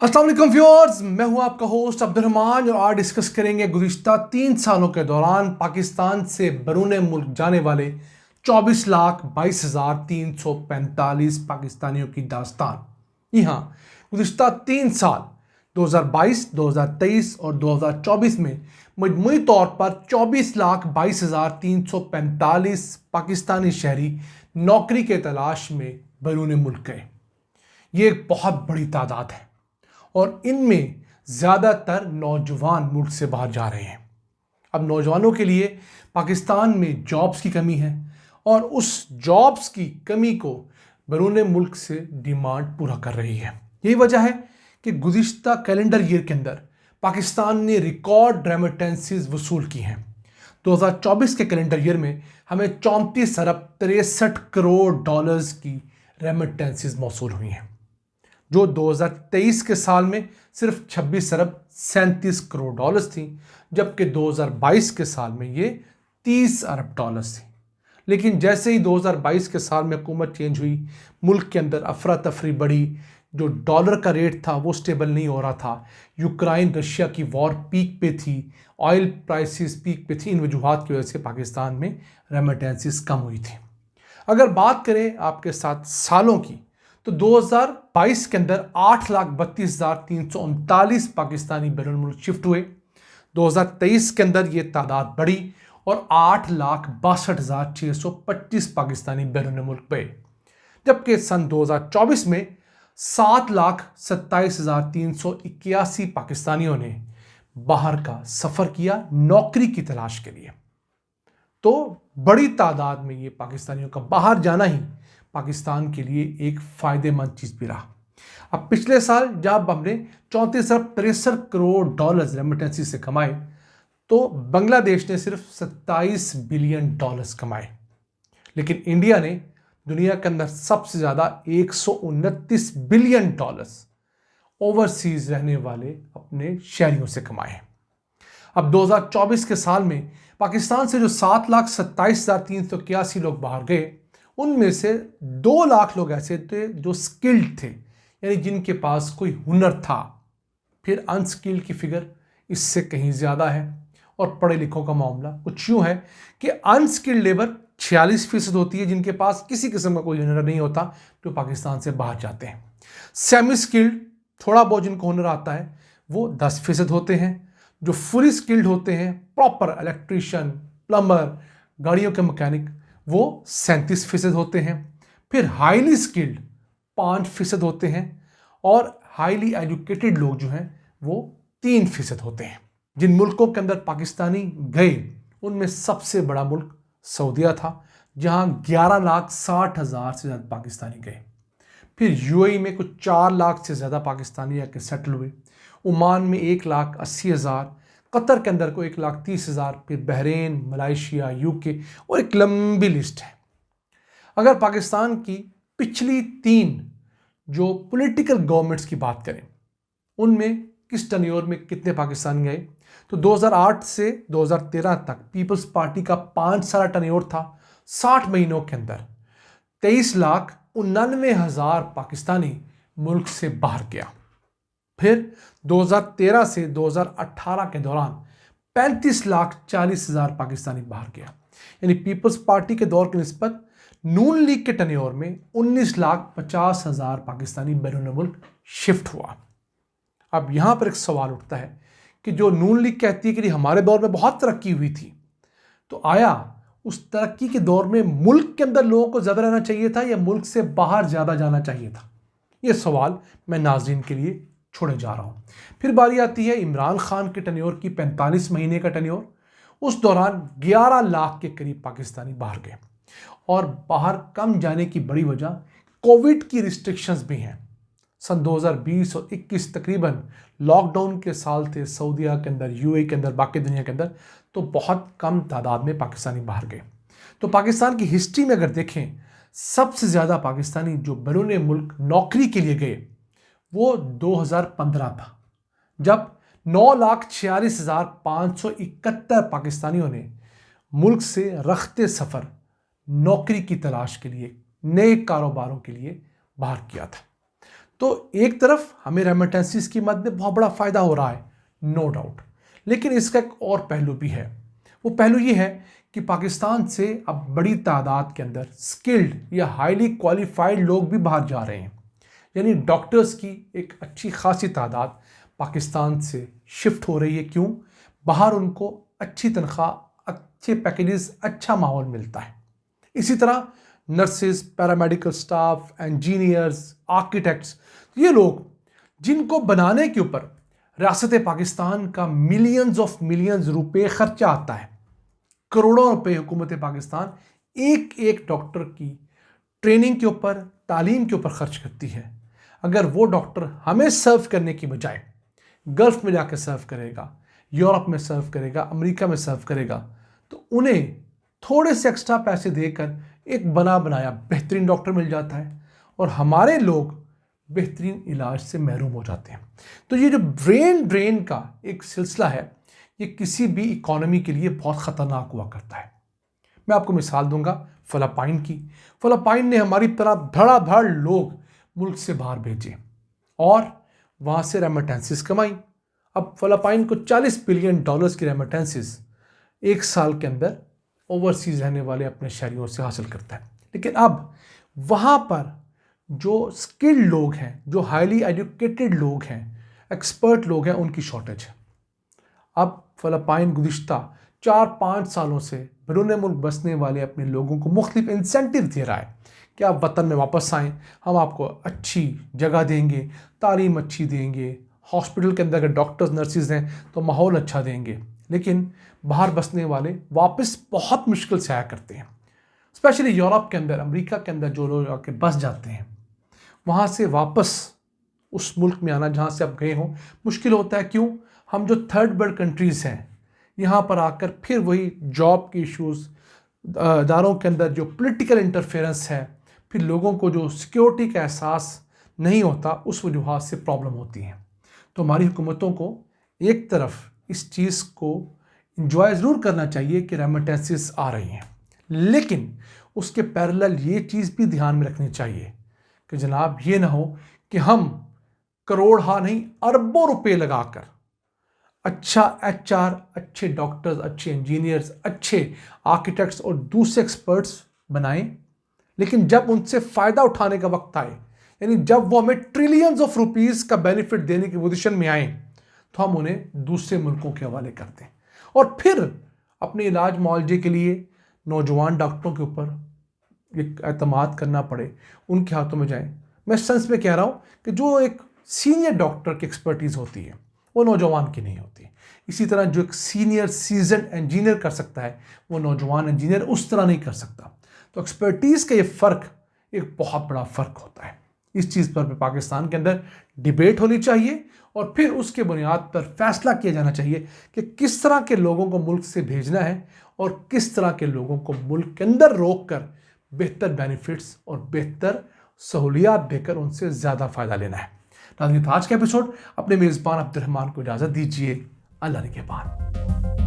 अस्सलाम वालेकुम व्यूअर्स, मैं हूं आपका होस्ट अब्दुर्रहमान और आज डिस्कस करेंगे गुज़िश्ता 3 सालों के दौरान पाकिस्तान से बैरून मुल्क जाने वाले 24,22,345 पाकिस्तानियों की दास्तान। जी हाँ, गुज़िश्ता 3 साल 2022, 2023 और 2024 में मजमूई तौर पर 24,22,345 पाकिस्तानी शहरी नौकरी के तलाश में बैरून मुल्क गए। ये एक बहुत बड़ी तादाद है और इनमें ज़्यादातर नौजवान मुल्क से बाहर जा रहे हैं। अब नौजवानों के लिए पाकिस्तान में जॉब्स की कमी है और उस जॉब्स की कमी को बैरून मुल्क से डिमांड पूरा कर रही है। यही वजह है कि गुज़िश्ता कैलेंडर ईयर के अंदर पाकिस्तान ने रिकॉर्ड रेमिटेंसेस वसूल की हैं। 2024 के कैलेंडर ईयर में हमें 34 अरब 63 करोड़ डॉलर्स की रेमिटेंसेस मौसूल हुई हैं, जो 2023 के साल में सिर्फ 26 अरब 37 करोड़ डॉलर्स थी, जबकि 2022 के साल में ये 30 अरब डॉलर्स थी। लेकिन जैसे ही 2022 के साल में हुकूमत चेंज हुई, मुल्क के अंदर अफरा तफरी बढ़ी, जो डॉलर का रेट था वो स्टेबल नहीं हो रहा था, यूक्रेन रशिया की वॉर पीक पे थी, ऑयल प्राइसेस पीक पे थी। इन वजूहात की वजह से पाकिस्तान में रेमिटेंसेस कम हुई थी। अगर बात करें आपके साथ सालों की, तो 2022 के अंदर 8,32,339 पाकिस्तानी बैरून मुल्क शिफ्ट हुए। 2023 के अंदर ये तादाद बढ़ी और 8,62,625 पाकिस्तानी बैरून मुल्क गए, जबकि सन 2024 में 7,27,381 पाकिस्तानियों ने बाहर का सफ़र किया नौकरी की तलाश के लिए। तो बड़ी तादाद में ये पाकिस्तानियों का बाहर जाना ही पाकिस्तान के लिए एक फ़ायदेमंद चीज़ भी रहा। अब पिछले साल जब हमने 34 अरब 63 करोड़ डॉलर्स रेमिटेंसी से कमाए, तो बांग्लादेश ने सिर्फ 27 बिलियन डॉलर्स कमाए। लेकिन इंडिया ने दुनिया के अंदर सबसे ज़्यादा 129 बिलियन डॉलर्स ओवरसीज़ रहने वाले अपने शहरियों से कमाए। अब 2024 के साल में पाकिस्तान से जो 7,27,381 लोग बाहर गए, उनमें से 2 लाख लोग ऐसे थे जो स्किल्ड थे, यानी जिनके पास कोई हुनर था। फिर अनस्किल्ड की फिगर इससे कहीं ज़्यादा है और पढ़े लिखों का मामला कुछ यूँ है कि अनस्किल्ड लेबर 46% होती है, जिनके पास किसी किस्म का कोई हुनर नहीं होता, जो पाकिस्तान से बाहर जाते हैं। सेमी स्किल्ड, थोड़ा बहुत जिनको हुनर आता है, वो 10% होते हैं। जो फुली स्किल्ड होते हैं, प्रॉपर इलेक्ट्रीशियन, प्लम्बर, गाड़ियों के मैकेनिक, वो 37% होते हैं। फिर हाईली स्किल्ड 5% होते हैं और हाईली एजुकेटेड लोग जो हैं वो 3% होते हैं। जिन मुल्कों के अंदर पाकिस्तानी गए, उनमें सबसे बड़ा मुल्क सऊदीया था, जहां 11,60,000 से ज़्यादा पाकिस्तानी गए। फिर यूएई में कुछ 4 लाख से ज़्यादा पाकिस्तानी आके सेटल हुए। ओमान में 1,80,000, कतर के अंदर को 1,30,000, फिर बहरीन, मलाइशिया, यूके और एक लंबी लिस्ट है। अगर पाकिस्तान की पिछली 3 जो पॉलिटिकल गवर्नमेंट्स की बात करें, उनमें किस टर्न्योर में कितने पाकिस्तान गए, तो 2008 से 2013 तक पीपल्स पार्टी का 5 साल टर्न्योर था। 60 महीनों के अंदर 23,99,000 पाकिस्तानी मुल्क से बाहर गया। फिर 2013 से 2018 के दौरान 35,40,000 पाकिस्तानी बाहर गया, यानी पीपल्स पार्टी के दौर की निस्बत नून लीग के टर्न्योर में 19,50,000 पाकिस्तानी बैरून मुल्क शिफ्ट हुआ। अब यहाँ पर एक सवाल उठता है कि जो नून लीग कहती है कि हमारे दौर में बहुत तरक्की हुई थी, तो आया उस तरक्की के दौर में मुल्क के अंदर लोगों को ज़्यादा रहना चाहिए था या मुल्क से बाहर ज़्यादा जाना चाहिए था? ये सवाल मैं नाज़रीन के लिए छोड़े जा रहा हूँ। फिर बारी आती है इमरान खान के टर्न्योर की, 45 महीने का टर्न्योर। उस दौरान 11 लाख के करीब पाकिस्तानी बाहर गए और बाहर कम जाने की बड़ी वजह कोविड की रिस्ट्रिक्शंस भी हैं। सन 2020 और 21 तकरीबन लॉकडाउन के साल थे सऊदीया के अंदर, यूएई के अंदर, बाकी दुनिया के अंदर, तो बहुत कम तादाद में पाकिस्तानी बाहर गए। तो पाकिस्तान की हिस्ट्री में अगर देखें, सबसे ज़्यादा पाकिस्तानी जो बैरून मुल्क नौकरी के लिए गए वो 2015 था, जब 9,46,571 पाकिस्तानियों ने मुल्क से रखते सफ़र नौकरी की तलाश के लिए, नए कारोबारों के लिए बाहर किया था। تو ایک طرف ہمیں ریمیٹنسز کی مد میں بہت بڑا فائدہ ہو رہا ہے، نو ڈاؤٹ، لیکن اس کا ایک اور پہلو بھی ہے۔ وہ پہلو یہ ہے کہ پاکستان سے اب بڑی تعداد کے اندر سکلڈ یا ہائیلی کوالیفائڈ لوگ بھی باہر جا رہے ہیں، یعنی ڈاکٹرز کی ایک اچھی خاصی تعداد پاکستان سے شفٹ ہو رہی ہے۔ کیوں؟ باہر ان کو اچھی تنخواہ، اچھے پیکیجز، اچھا ماحول ملتا ہے۔ اسی طرح nurses, paramedical staff, engineers, architects, یہ لوگ جن کو بنانے کے اوپر ریاست پاکستان کا ملینز روپے خرچہ آتا ہے، کروڑوں روپے حکومت پاکستان ایک ایک ڈاکٹر کی ٹریننگ کے اوپر، تعلیم کے اوپر خرچ کرتی ہے۔ اگر وہ ڈاکٹر ہمیں سرو کرنے کی بجائے گلف میں جا کے سرو کرے گا، یورپ میں سرو کرے گا، امریکہ میں سرو کرے گا، تو انہیں تھوڑے سے ایکسٹرا پیسے دے کر ایک بنا بنایا بہترین ڈاکٹر مل جاتا ہے، اور ہمارے لوگ بہترین علاج سے محروم ہو جاتے ہیں۔ تو یہ جو برین ڈرین کا ایک سلسلہ ہے، یہ کسی بھی اکانومی کے لیے بہت خطرناک ہوا کرتا ہے۔ میں آپ کو مثال دوں گا فلپائن کی۔ فلپائن نے ہماری طرح دھڑا دھڑ لوگ ملک سے باہر بھیجے اور وہاں سے ریمیٹنسز کمائی۔ اب فلپائن کو $40 بلین کی ریمیٹنسز ایک سال کے اندر اوورسیز رہنے والے اپنے شہریوں سے حاصل کرتا ہے۔ لیکن اب وہاں پر جو سکلڈ لوگ ہیں، جو ہائیلی ایجوکیٹڈ لوگ ہیں، ایکسپرٹ لوگ ہیں، ان کی شارٹیج ہے۔ اب فلپائن گزشتہ 4-5 سالوں سے بیرون ملک بسنے والے اپنے لوگوں کو مختلف انسینٹیو دے رہا ہے کہ آپ وطن میں واپس آئیں، ہم آپ کو اچھی جگہ دیں گے، تعلیم اچھی دیں گے، ہاسپٹل کے اندر اگر ڈاکٹرز نرسز ہیں تو ماحول اچھا دیں گے۔ لیکن باہر بسنے والے واپس بہت مشکل سے آیا کرتے ہیں، اسپیشلی یورپ کے اندر، امریکہ کے اندر جو لوگ آ کے بس جاتے ہیں، وہاں سے واپس اس ملک میں آنا جہاں سے آپ گئے ہوں مشکل ہوتا ہے۔ کیوں؟ ہم جو تھرڈ ورلڈ کنٹریز ہیں، یہاں پر آ کر پھر وہی جاب کی ایشوز، اداروں کے اندر جو پولیٹیکل انٹرفیئرنس ہے، پھر لوگوں کو جو سیکیورٹی کا احساس نہیں ہوتا، اس وجوہات سے پرابلم ہوتی ہیں۔ تو ہماری حکومتوں کو ایک طرف اس چیز کو انجوائے ضرور کرنا چاہیے کہ ریمیٹنسز آ رہی ہیں، لیکن اس کے پیرلل یہ چیز بھی دھیان میں رکھنی چاہیے کہ جناب یہ نہ ہو کہ ہم کروڑ ہاں نہیں اربوں روپے لگا کر اچھا HR، اچھے ڈاکٹرز، اچھے انجینئرز، اچھے آرکیٹیکٹس اور دوسرے ایکسپرٹس بنائیں، لیکن جب ان سے فائدہ اٹھانے کا وقت آئے، یعنی جب وہ ہمیں ٹریلینز آف روپیز کا بینیفٹ دینے کی پوزیشن میں آئیں، تو ہم انہیں دوسرے ملکوں کے حوالے کرتے ہیں، اور پھر اپنے علاج معالجے کے لیے نوجوان ڈاکٹروں کے اوپر ایک اعتماد کرنا پڑے، ان کے ہاتھوں میں جائیں۔ میں سینس میں کہہ رہا ہوں کہ جو ایک سینئر ڈاکٹر کی ایکسپرٹیز ہوتی ہے وہ نوجوان کی نہیں ہوتی۔ اسی طرح جو ایک سینئر سیزنڈ انجینئر کر سکتا ہے، وہ نوجوان انجینئر اس طرح نہیں کر سکتا۔ تو ایکسپرٹیز کا یہ فرق ایک بہت بڑا فرق ہوتا ہے۔ اس چیز پر پاکستان کے اندر ڈیبیٹ ہونی چاہیے، اور پھر اس کے بنیاد پر فیصلہ کیا جانا چاہیے کہ کس طرح کے لوگوں کو ملک سے بھیجنا ہے اور کس طرح کے لوگوں کو ملک کے اندر روک کر بہتر بینیفٹس اور بہتر سہولیات دے کر ان سے زیادہ فائدہ لینا ہے۔ ناظرین، آج کا ایپیسوڈ اپنے میزبان عبد الرحمان کو اجازت دیجیے۔ اللہ نگہبان۔